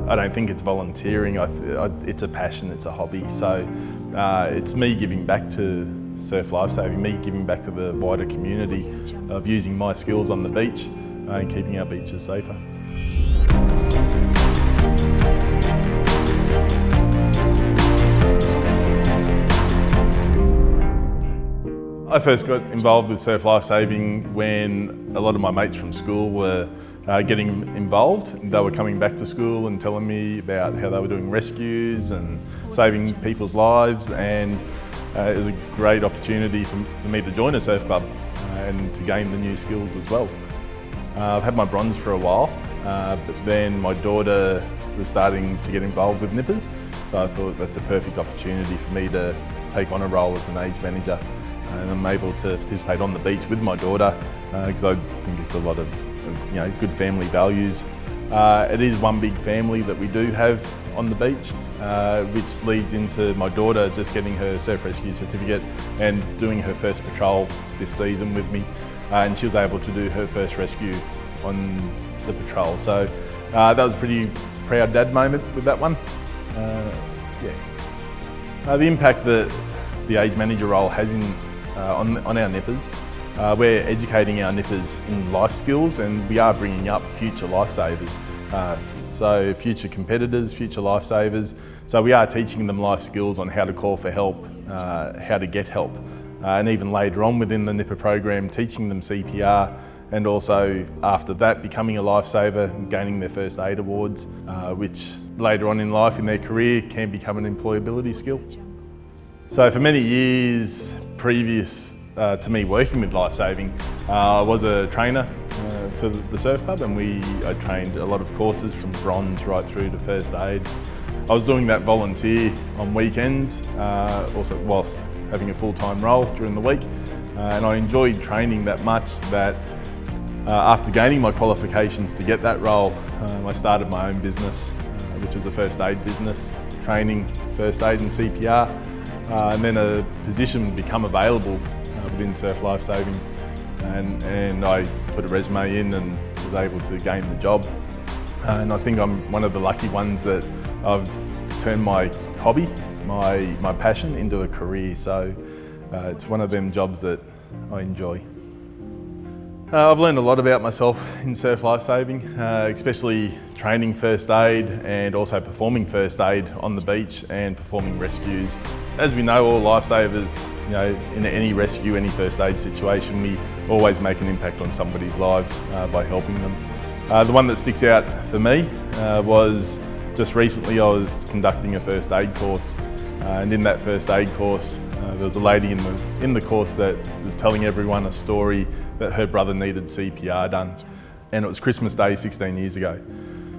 I don't think it's volunteering. It's a passion, it's a hobby. So it's me giving back to surf lifesaving, me giving back to the wider community of using my skills on the beach and keeping our beaches safer. I first got involved with surf lifesaving when a lot of my mates from school were getting involved. They were coming back to school and telling me about how they were doing rescues and saving people's lives, and it was a great opportunity for me to join a surf club and to gain the new skills as well. I've had my bronze for a while, but then my daughter was starting to get involved with nippers, so I thought that's a perfect opportunity for me to take on a role as an age manager. And I'm able to participate on the beach with my daughter because I think it's a lot of good family values. It is one big family that we do have on the beach, which leads into my daughter just getting her surf rescue certificate and doing her first patrol this season with me, and she was able to do her first rescue on the patrol. So that was a pretty proud dad moment with that one. The impact that the age manager role has on our nippers. We're educating our nippers in life skills, and we are bringing up future lifesavers. So future competitors, future lifesavers. So we are teaching them life skills on how to call for help, how to get help. And even later on within the nipper program, teaching them CPR, and also after that becoming a lifesaver and gaining their first aid awards, which later on in life in their career can become an employability skill. So for many years previous to me working with lifesaving, I was a trainer for the surf club, and I trained a lot of courses from bronze right through to first aid. I was doing that volunteer on weekends, also whilst having a full-time role during the week, and I enjoyed training that much that after gaining my qualifications to get that role, I started my own business, which was a first aid business, training first aid and CPR. And then a position become available within surf lifesaving, and I put a resume in and was able to gain the job. And I think I'm one of the lucky ones that I've turned my hobby, my passion into a career. So it's one of them jobs that I enjoy. I've learned a lot about myself in surf lifesaving, especially training first aid and also performing first aid on the beach and performing rescues. As we know, all lifesavers, in any rescue, any first aid situation, we always make an impact on somebody's lives by helping them. The one that sticks out for me was just recently I was conducting a first aid course, and in that first aid course there was a lady in the course that was telling everyone a story that her brother needed CPR done, and it was Christmas Day 16 years ago,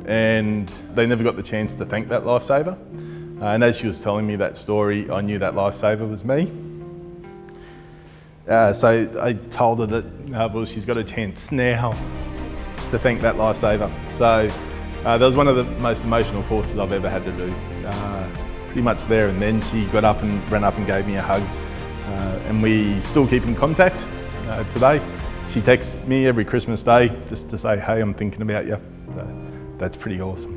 and they never got the chance to thank that lifesaver. And as she was telling me that story, I knew that lifesaver was me. So I told her that well, she's got a chance now to thank that lifesaver. So that was one of the most emotional courses I've ever had to do. Pretty much there and then she got up and ran up and gave me a hug, and we still keep in contact today. She texts me every Christmas Day just to say, hey, I'm thinking about you. So that's pretty awesome.